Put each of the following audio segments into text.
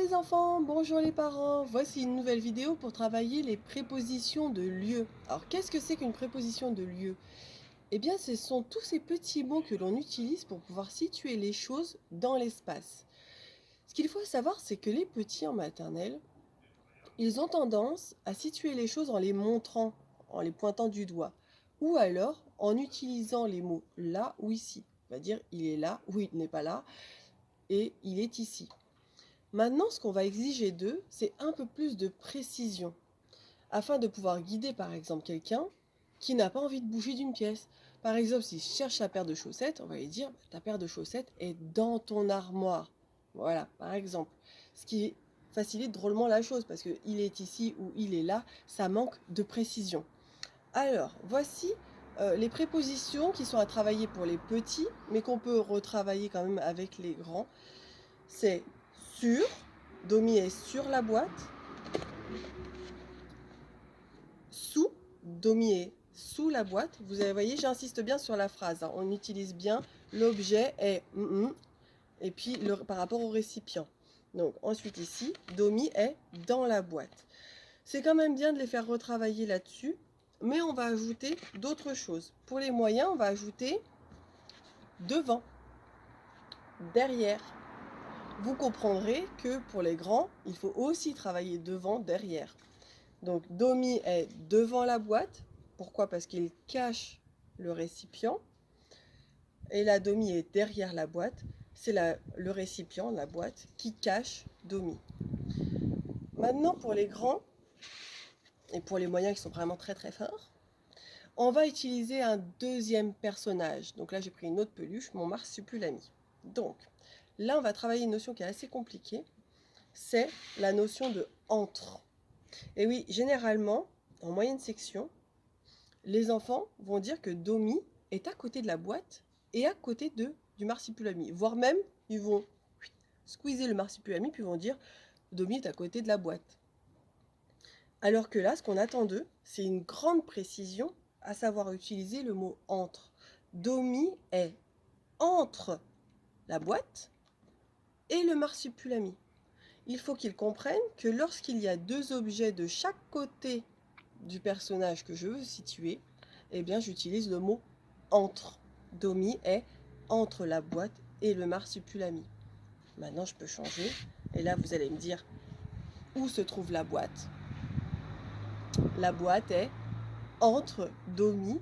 les enfants, bonjour les parents. Voici une nouvelle vidéo pour travailler les prépositions de lieu. Alors qu'est-ce que c'est qu'une préposition de lieu? Eh bien ce sont tous ces petits mots que l'on utilise pour pouvoir situer les choses dans l'espace. Ce qu'il faut savoir, c'est que les petits en maternelle, ils ont tendance à situer les choses en les montrant, en les pointant du doigt, ou alors en utilisant les mots là ou ici. On va dire il est là ou il n'est pas là et il est ici. Maintenant, ce qu'on va exiger d'eux, c'est un peu plus de précision, afin de pouvoir guider par exemple quelqu'un qui n'a pas envie de bouger d'une pièce. Par exemple, s'il cherche sa paire de chaussettes, on va lui dire ta paire de chaussettes est dans ton armoire. Voilà, par exemple. Ce qui facilite drôlement la chose, parce que il est ici ou il est là, ça manque de précision. Alors, voici les prépositions qui sont à travailler pour les petits, mais qu'on peut retravailler quand même avec les grands. C'est sur, Domi est sur la boîte. Sous, Domi est sous la boîte. Vous voyez, j'insiste bien sur la phrase, hein. On utilise bien l'objet est et puis par rapport au récipient. Donc ensuite ici, Domi est dans la boîte. C'est quand même bien de les faire retravailler là-dessus, mais on va ajouter d'autres choses. Pour les moyens, on va ajouter devant, derrière. Vous comprendrez que pour les grands, il faut aussi travailler devant, derrière. Donc Domi est devant la boîte. Pourquoi? Parce qu'il cache le récipient. Et la Domi est derrière la boîte. C'est le récipient, la boîte, qui cache Domi. Maintenant, pour les grands, et pour les moyens qui sont vraiment très très forts, on va utiliser un deuxième personnage. Donc là, j'ai pris une autre peluche, mon marsupilami. Donc, là, on va travailler une notion qui est assez compliquée. C'est la notion de entre. Et oui, généralement, en moyenne section, les enfants vont dire que Domi est à côté de la boîte et à côté du marsupilami. Voire même, ils vont squeezer le marsupilami puis vont dire Domi est à côté de la boîte. Alors que là, ce qu'on attend d'eux, c'est une grande précision, à savoir utiliser le mot entre. Domi est entre la boîte et le marsupilami. Il faut qu'ils comprennent que lorsqu'il y a deux objets de chaque côté du personnage que je veux situer, eh bien j'utilise le mot entre. Domi est entre la boîte et le marsupilami. Maintenant je peux changer et là vous allez me dire où se trouve la boîte. La boîte est entre Domi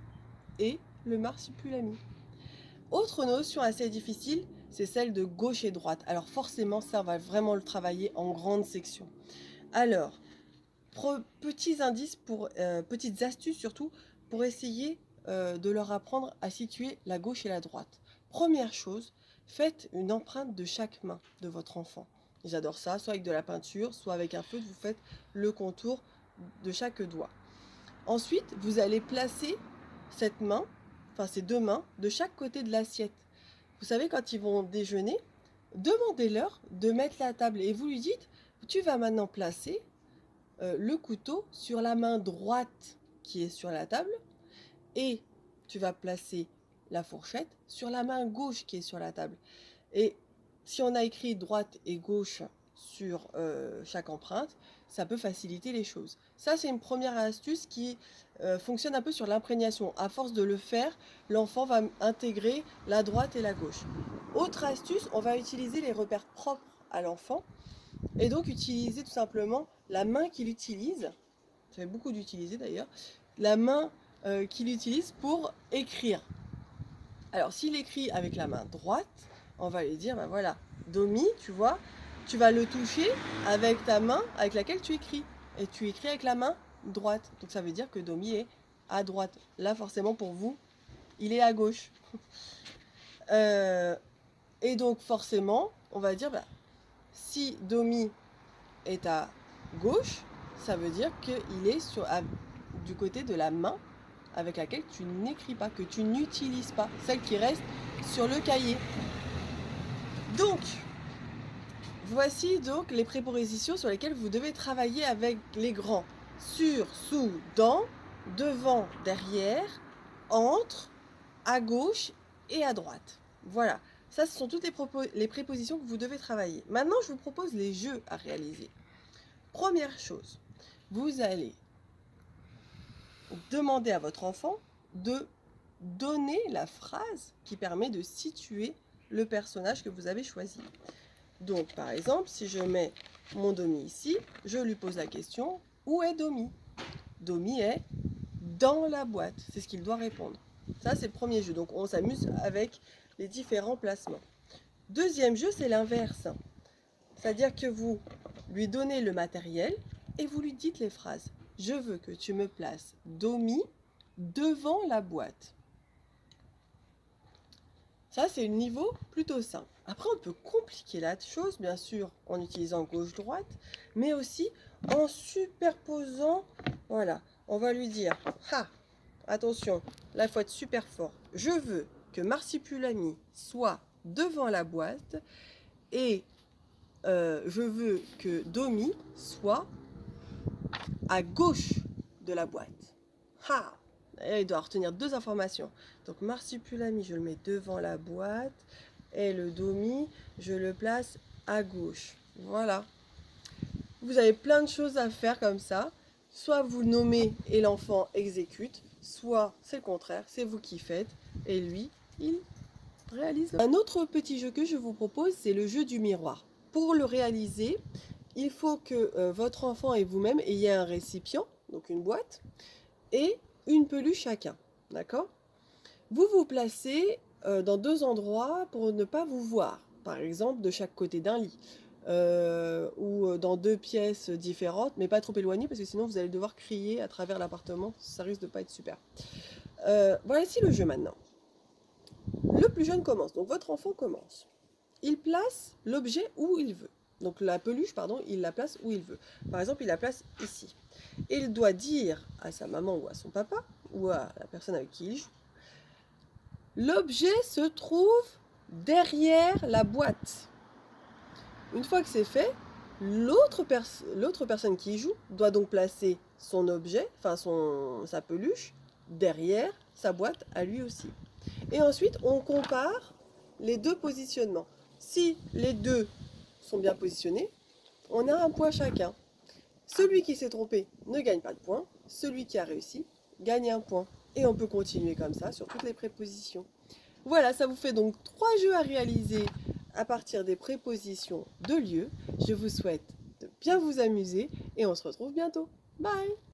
et le marsupilami. Autre notion assez difficile, c'est celle de gauche et droite. Alors forcément, ça, on va vraiment le travailler en grande section. Alors, petits indices, petites astuces surtout, pour essayer de leur apprendre à situer la gauche et la droite. Première chose, faites une empreinte de chaque main de votre enfant. J'adore ça, soit avec de la peinture, soit avec un feutre, vous faites le contour de chaque doigt. Ensuite, vous allez placer cette main, enfin ces deux mains, de chaque côté de l'assiette. Vous savez, quand ils vont déjeuner, demandez-leur de mettre la table et vous lui dites, tu vas maintenant placer le couteau sur la main droite qui est sur la table et tu vas placer la fourchette sur la main gauche qui est sur la table. Et si on a écrit droite et gauche sur chaque empreinte, ça peut faciliter les choses. Ça, c'est une première astuce qui fonctionne un peu sur l'imprégnation. À force de le faire, l'enfant va intégrer la droite et la gauche. Autre astuce, on va utiliser les repères propres à l'enfant et donc utiliser tout simplement la main qu'il utilise, ça fait beaucoup d'utiliser d'ailleurs, la main qu'il utilise pour écrire. Alors s'il écrit avec la main droite, on va lui dire, ben voilà, Domi, tu vois, tu vas le toucher avec ta main avec laquelle tu écris. Et tu écris avec la main droite. Donc ça veut dire que Domi est à droite. Là, forcément, pour vous, il est à gauche. Et donc forcément, on va dire, bah, si Domi est à gauche, ça veut dire qu'il est du côté de la main avec laquelle tu n'écris pas, que tu n'utilises pas, celle qui reste sur le cahier. Donc, voici donc les prépositions sur lesquelles vous devez travailler avec les grands. Sur, sous, dans, devant, derrière, entre, à gauche et à droite. Voilà. Ça, ce sont toutes les prépositions que vous devez travailler. Maintenant, je vous propose les jeux à réaliser. Première chose, vous allez demander à votre enfant de donner la phrase qui permet de situer le personnage que vous avez choisi. Donc, par exemple, si je mets mon Domi ici, je lui pose la question, où est Domi? Domi est dans la boîte. C'est ce qu'il doit répondre. Ça, c'est le premier jeu. Donc, on s'amuse avec les différents placements. Deuxième jeu, c'est l'inverse. C'est-à-dire que vous lui donnez le matériel et vous lui dites les phrases. Je veux que tu me places Domi devant la boîte. Ça, c'est le niveau plutôt simple. Après, on peut compliquer la chose, bien sûr, en utilisant gauche-droite, mais aussi en superposant. Voilà, on va lui dire, attention, là, il faut être super fort. Je veux que Marsipulami soit devant la boîte et je veux que Domi soit à gauche de la boîte. Il doit retenir deux informations. Donc Marsipulami, je le mets devant la boîte. Et le Domi, je le place à gauche. Voilà. Vous avez plein de choses à faire comme ça. Soit vous nommez et l'enfant exécute, soit c'est le contraire, c'est vous qui faites. Et lui, il réalise. Un autre petit jeu que je vous propose, c'est le jeu du miroir. Pour le réaliser, il faut que votre enfant et vous-même ayez un récipient, donc une boîte, et une peluche chacun, d'accord? Vous vous placez dans deux endroits pour ne pas vous voir, par exemple de chaque côté d'un lit, ou dans deux pièces différentes, mais pas trop éloignées parce que sinon vous allez devoir crier à travers l'appartement, ça risque de pas être super. Voici le jeu maintenant. Le plus jeune commence, donc votre enfant commence. Il place l'objet où il veut. Donc la peluche, pardon, il la place où il veut. Par exemple, il la place ici. Et il doit dire à sa maman ou à son papa, ou à la personne avec qui il joue, l'objet se trouve derrière la boîte. Une fois que c'est fait, l'autre personne qui y joue doit donc placer son objet, enfin sa peluche, derrière sa boîte à lui aussi. Et ensuite, on compare les deux positionnements. Si les deux sont bien positionnés, on a un point chacun. Celui qui s'est trompé ne gagne pas de point, celui qui a réussi gagne un point. Et on peut continuer comme ça sur toutes les prépositions. Voilà, ça vous fait donc 3 jeux à réaliser à partir des prépositions de lieu. Je vous souhaite de bien vous amuser et on se retrouve bientôt. Bye!